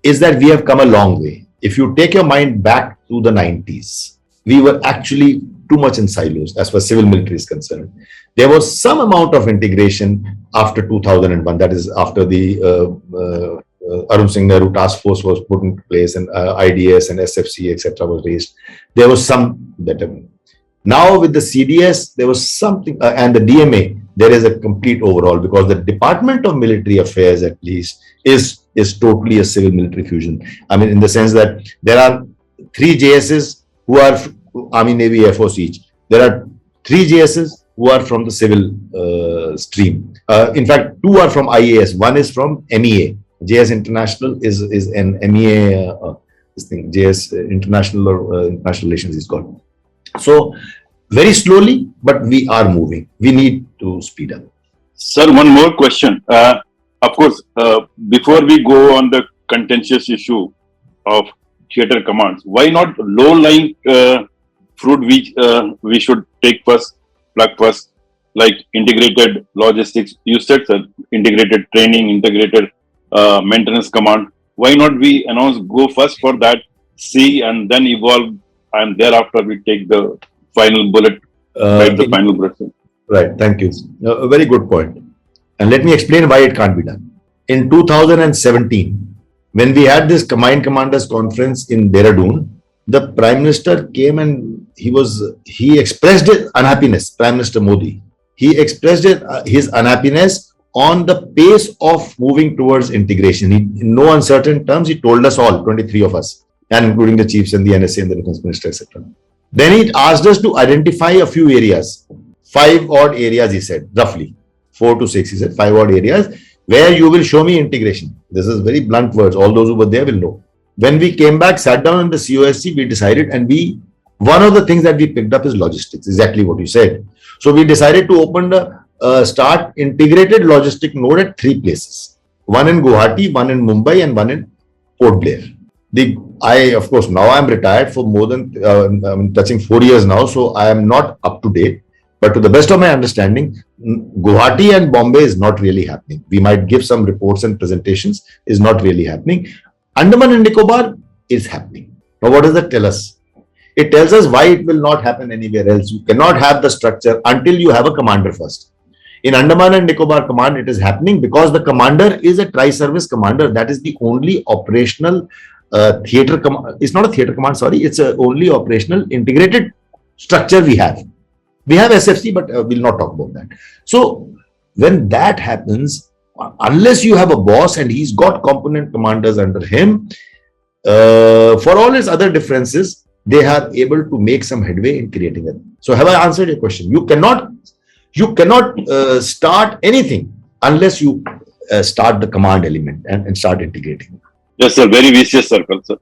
is that we have come a long way. If you take your mind back to the 90s, we were actually too much in silos as far as civil military is concerned. There was some amount of integration after 2001, that is after the Arun Singh Nehru task force was put into place and IDS and SFC, etc. was raised. There was some betterment. Now with the CDS, there was something, and the DMA, there is a complete overall, because the Department of Military Affairs, at least, is totally a civil military fusion. I mean, in the sense that there are 3 JSs who are Army, Navy, Air Force each. There are 3 JSs who are from the civil stream. In fact, 2 are from IAS. One is from MEA. JS International is an MEA, this thing, JS International or International Relations is called. So very slowly, but we are moving. We need to speed up. Sir, one more question. Of course, before we go on the contentious issue of theatre commands, why not low-lying fruit we should take first, pluck first, like integrated logistics? You said, sir, integrated training, integrated maintenance command. Why not we go first for that, see, and then evolve, and thereafter we take the final bullet, the final bullet. Right, thank you. A very good point. And let me explain why it can't be done. In 2017, when we had this Combined Commanders Conference in Dehradun, the Prime Minister came and he expressed his unhappiness, Prime Minister Modi. He expressed his unhappiness on the pace of moving towards integration. In no uncertain terms, he told us all, 23 of us, and including the chiefs and the NSA and the defense minister, etc. Then he asked us to identify a few areas, 5 odd areas, he said, roughly 4 to 6, he said, 5 odd areas where you will show me integration. This is very blunt words. All those who were there will know. When we came back, sat down in the COSC, we decided, and one of the things that we picked up is logistics, exactly what you said. So we decided to open start integrated logistic node at 3 places. One in Guwahati, one in Mumbai, and one in Port Blair. Of course, now I'm retired for more than, I'm touching 4 years now, so I am not up to date. But to the best of my understanding, Guwahati and Bombay is not really happening. We might give some reports and presentations, is not really happening. Andaman and Nicobar is happening. Now, what does that tell us? It tells us why it will not happen anywhere else. You cannot have the structure until you have a commander first. In Andaman and Nicobar Command, it is happening because the commander is a tri-service commander. That is the only operational theatre command. It's not a theatre command, sorry. It's a only operational integrated structure we have. We have SFC, but we'll not talk about that. So when that happens, unless you have a boss and he's got component commanders under him, for all his other differences, they are able to make some headway in creating it. So have I answered your question? You cannot start anything unless you start the command element and start integrating. Yes, sir. Very vicious circle, sir.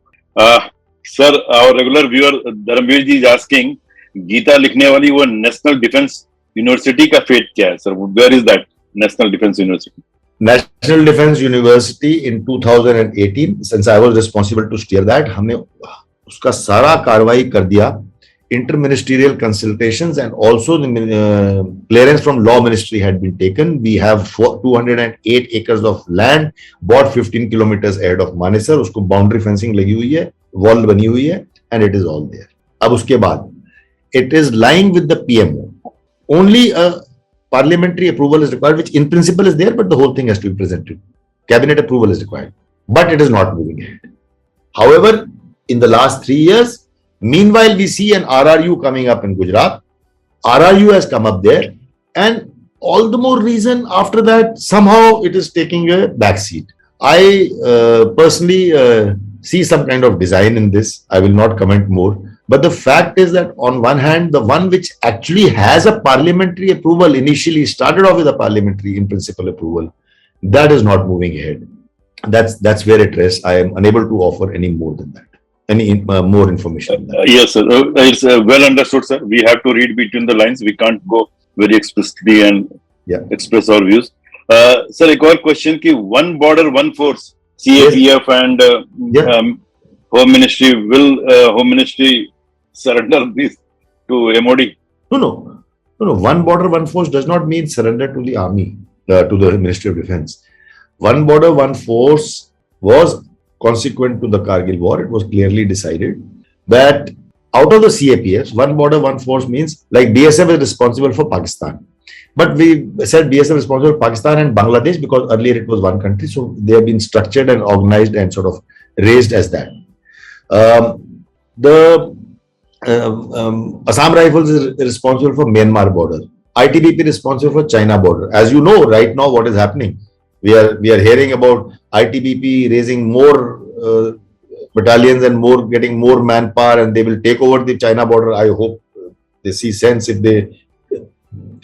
Sir, our regular viewer Dharamveer ji is asking, Gita लिखने वाली वो National Defence University का fate क्या है sir? Where is that National Defence University? National Defense University in 2018, since I was responsible to steer that, हमने उसका सारा कार्रवाई कर दिया. Interministerial consultations and also the clearance from law ministry had been taken. We have 208 acres of land, bought 15 kilometers ahead of Manesar. उसको boundary fencing लगी हुई है, wall बनी हुई है, and it is all there. अब उसके बाद it is lying with the PMO. Only a parliamentary approval is required, which in principle is there, but the whole thing has to be presented. Cabinet approval is required, but it is not moving ahead. However, in the last 3 years, meanwhile, we see an RRU coming up in Gujarat. RRU has come up there, and all the more reason after that, somehow it is taking a backseat. I personally see some kind of design in this. I will not comment more. But the fact is that on one hand, the one which actually has a parliamentary approval initially started off with a parliamentary in principle approval, that is not moving ahead. That's where it rests. I am unable to offer any more than that. Any more information? Yes, sir. It's well understood, sir. We have to read between the lines. We can't go very explicitly and express our views. Sir, एक और question कि one border, one force, CAPF and Home Ministry, will Home Ministry surrender this to MOD? No. One border, one force does not mean surrender to the army, to the Ministry of Defense. One border, one force was consequent to the Kargil war. It was clearly decided that out of the CAPFs, one border, one force means like BSF is responsible for Pakistan. But we said BSF is responsible for Pakistan and Bangladesh because earlier it was one country. So they have been structured and organized and sort of raised as that. The Assam Rifles is responsible for Myanmar border. ITBP responsible for China border. As you know, right now what is happening, we are hearing about ITBP raising more battalions and getting more manpower, and they will take over the China border. I hope they see sense if they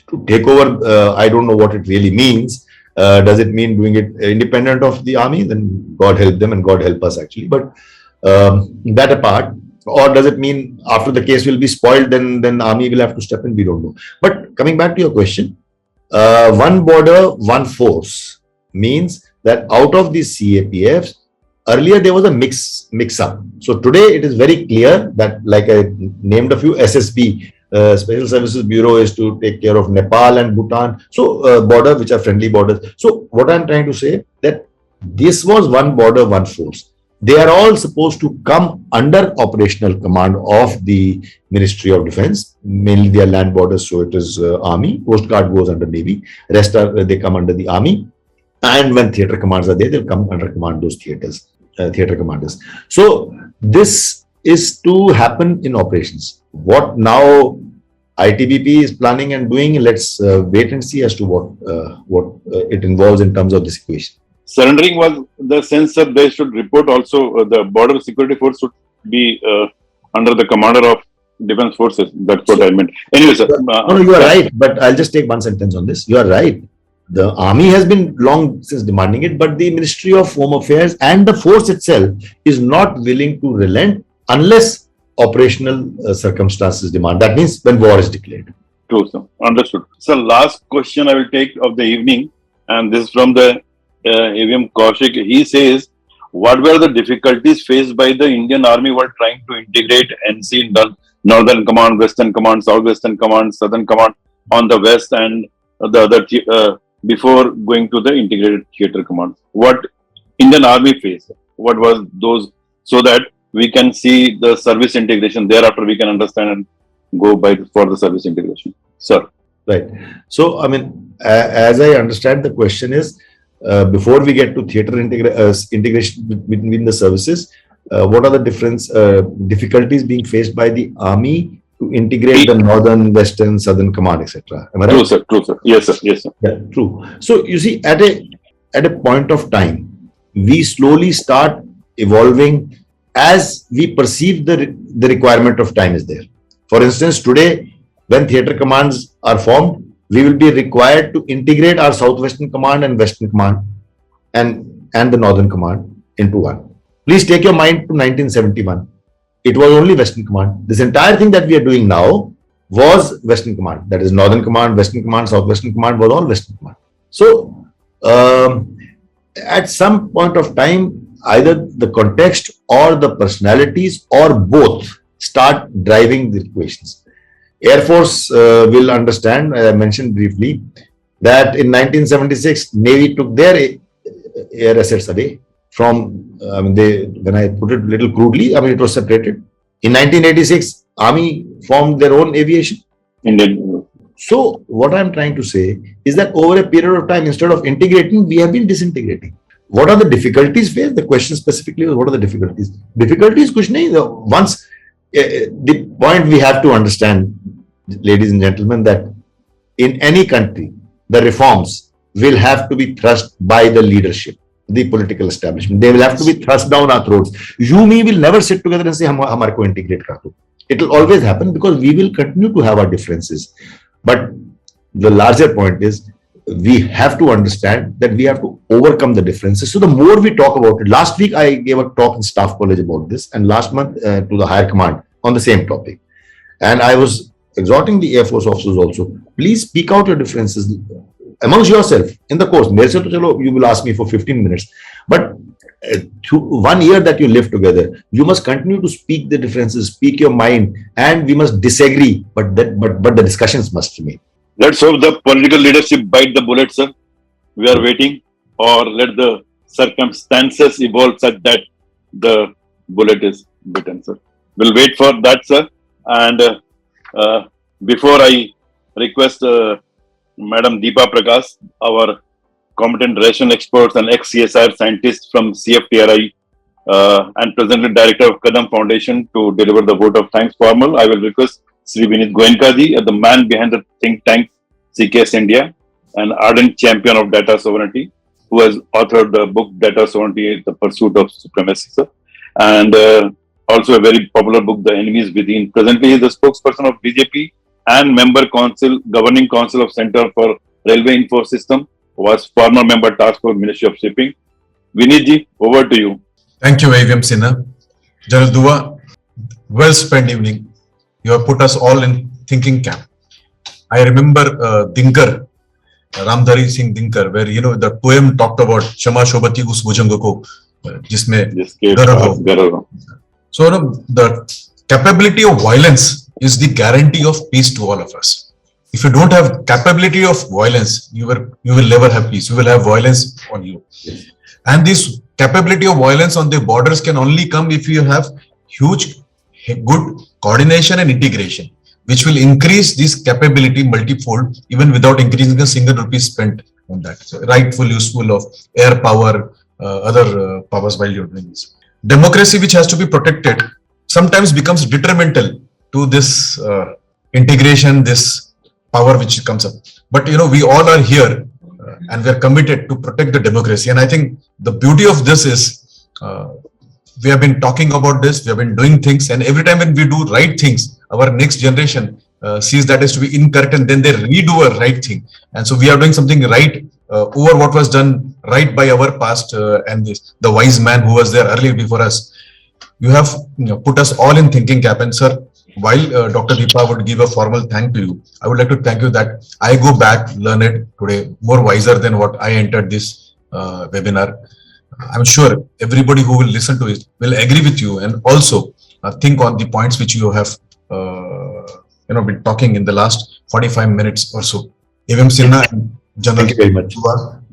to take over. I don't know what it really means. Does it mean doing it independent of the army? Then God help them and God help us actually. But that apart, or does it mean after the case will be spoiled, then army will have to step in? We don't know. But coming back to your question, one border, one force means that out of these CAPFs, earlier there was a mix-up. So today it is very clear that, like I named a few, SSB, Special Services Bureau, is to take care of Nepal and Bhutan. So border, which are friendly borders. So what I'm trying to say, that this was one border, one force. They are all supposed to come under operational command of the Ministry of Defense, mainly their land borders. So it is Army, Coast Guard goes under Navy, rest they come under the Army. And when theatre commands are there, they'll come under command those theatre commanders. So this is to happen in operations. What now ITBP is planning and doing, let's wait and see as to what it involves in terms of this equation. Surrendering was the sense that they should report also, the border security force should be under the commander of defense forces. That's what I meant. Anyway, sir. No, you are right, but I'll just take one sentence on this. You are right. The army has been long since demanding it, but the Ministry of Home Affairs and the force itself is not willing to relent unless operational circumstances demand. That means when war is declared. True, sir. Understood. So last question I will take of the evening, and this is from the AVM Kaushik. He says, what were the difficulties faced by the Indian Army while trying to integrate NC in the Northern Command, Western Command, Southwestern Command, Southern Command on the West, and the other before going to the integrated theatre command? What Indian Army faced? What was those, so that we can see the service integration? Thereafter, we can understand and go for the service integration. Sir. Right. So, I mean, as I understand, the question is, before we get to theatre integration between the services, what are the difficulties being faced by the army to integrate the northern, western, southern command, etc. Am I right? True, sir. True, sir. Yes, sir. Yes, sir. Yeah, true. So you see, at a point of time, we slowly start evolving as we perceive the requirement of time is there. For instance, today, when theatre commands are formed, we will be required to integrate our Southwestern Command and Western Command and the Northern Command into one. Please take your mind to 1971. It was only Western Command. This entire thing that we are doing now was Western Command. That is Northern Command, Western Command, Southwestern Command was all Western Command. So, at some point of time, either the context or the personalities or both start driving the equations. Air Force will understand, as I mentioned briefly, that in 1976, Navy took their air assets away from, when I put it a little crudely, it was separated. In 1986, Army formed their own aviation. Indian. So what I'm trying to say is that over a period of time, instead of integrating, we have been disintegrating. What are the difficulties faced? The question specifically was, what are the difficulties? Difficulties, kuch nahi. Once, the point we have to understand, ladies and gentlemen, that in any country, the reforms will have to be thrust by the leadership, the political establishment. They will have to be thrust down our throats. You, me will never sit together and say, hamare ko integrate kar do. It will always happen because we will continue to have our differences. But the larger point is, we have to understand that we have to overcome the differences. So the more we talk about it, last week I gave a talk in Staff College about this, and last month to the higher command on the same topic. And I was exhorting the Air Force officers also, please speak out your differences amongst yourself in the course. You will ask me for 15 minutes. But 1 year that you live together, you must continue to speak the differences, speak your mind, and we must disagree, but the discussions must remain. Let's hope the political leadership bite the bullet, sir. We are waiting, or let the circumstances evolve such that the bullet is bitten, sir. We'll wait for that, sir. And before I request Madam Deepa Prakash, our competent ration experts and ex-CSIR scientist from CFTRI and presently Director of Kadam Foundation to deliver the vote of thanks formal, I will request Sri Vinod Goenka, the man behind the think tank CKS India, an ardent champion of data sovereignty, who has authored the book Data Sovereignty, The Pursuit of Supremacy, sir. And also a very popular book, The Enemies Within. Presently, he is the spokesperson of BJP and governing council of Center for Railway Info System, was former member Task Force Ministry of Shipping. Vinodji, over to you. Thank you, AVM Sinha. General Dua, well spent evening. You have put us all in thinking camp. I remember Dinkar, Ramdhari Singh Dinkar, where the poem talked about Shama Shobati Us Bhujanga ko, jisme garar ho. So the capability of violence is the guarantee of peace to all of us. If you don't have capability of violence, you will never have peace. You will have violence on you. Yes. And this capability of violence on the borders can only come if you have huge, good coordination and integration, which will increase this capability multifold, even without increasing a single rupee spent on that. So rightful, useful of air power, other powers while you're doing this. Democracy, which has to be protected, sometimes becomes detrimental to this integration, this power which comes up. But we all are here and we are committed to protect the democracy. And I think the beauty of this is we have been talking about this, we have been doing things, and every time when we do right things, our next generation sees that as to be incorrect, and then they redo a right thing. And so we are doing something right over what was done right by our past and the wise man who was there earlier before us. You have put us all in thinking cap. And sir, while Dr. Deepa would give a formal thank to you, I would like to thank you that I go back learned today, more wiser than what I entered this webinar. I'm sure everybody who will listen to it will agree with you and also think on the points which you have been talking in the last 45 minutes or so. AVM Sinha and General. Thank you very much.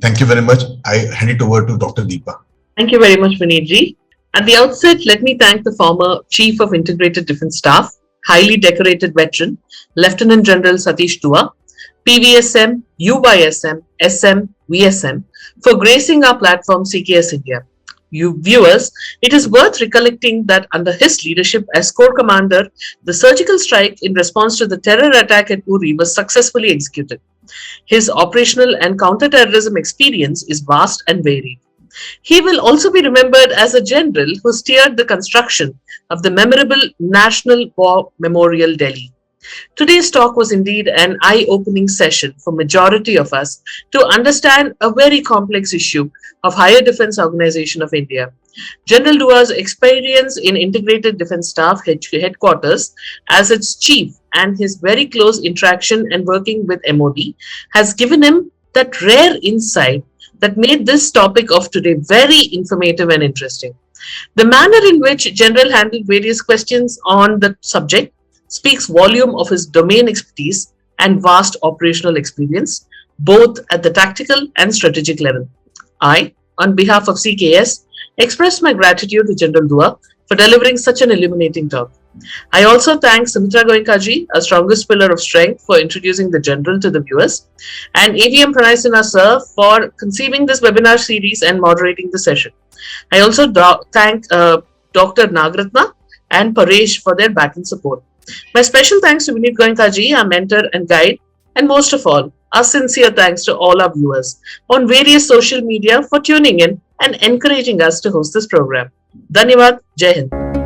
Thank you very much. I hand it over to Dr. Deepa. Thank you very much, Vinodji. At the outset, let me thank the former Chief of Integrated Defence Staff, highly decorated veteran, Lieutenant General Satish Dua, PVSM, UYSM, SM, VSM for gracing our platform CKS India. You viewers, it is worth recollecting that under his leadership as Corps Commander, the surgical strike in response to the terror attack at Uri was successfully executed. His operational and counter-terrorism experience is vast and varied. He will also be remembered as a general who steered the construction of the memorable National War Memorial, Delhi. Today's talk was indeed an eye-opening session for majority of us to understand a very complex issue of Higher Defence Organisation of India. General Dua's experience in Integrated Defence Staff Headquarters as its chief and his very close interaction and working with MOD has given him that rare insight that made this topic of today very informative and interesting. The manner in which General handled various questions on the subject speaks volume of his domain expertise and vast operational experience, both at the tactical and strategic level. I, on behalf of CKS, express my gratitude to General Dua for delivering such an illuminating talk. I also thank Sumitra Goenkaji, our strongest pillar of strength, for introducing the General to the viewers, and AVM Pranay Sinha sir for conceiving this webinar series and moderating the session. I also thank Dr. Nagratna and Paresh for their back-end support. My special thanks to Vinod Goenkaji, our mentor and guide, and most of all, our sincere thanks to all our viewers on various social media for tuning in and encouraging us to host this program. Dhanyavad, Jai Hind.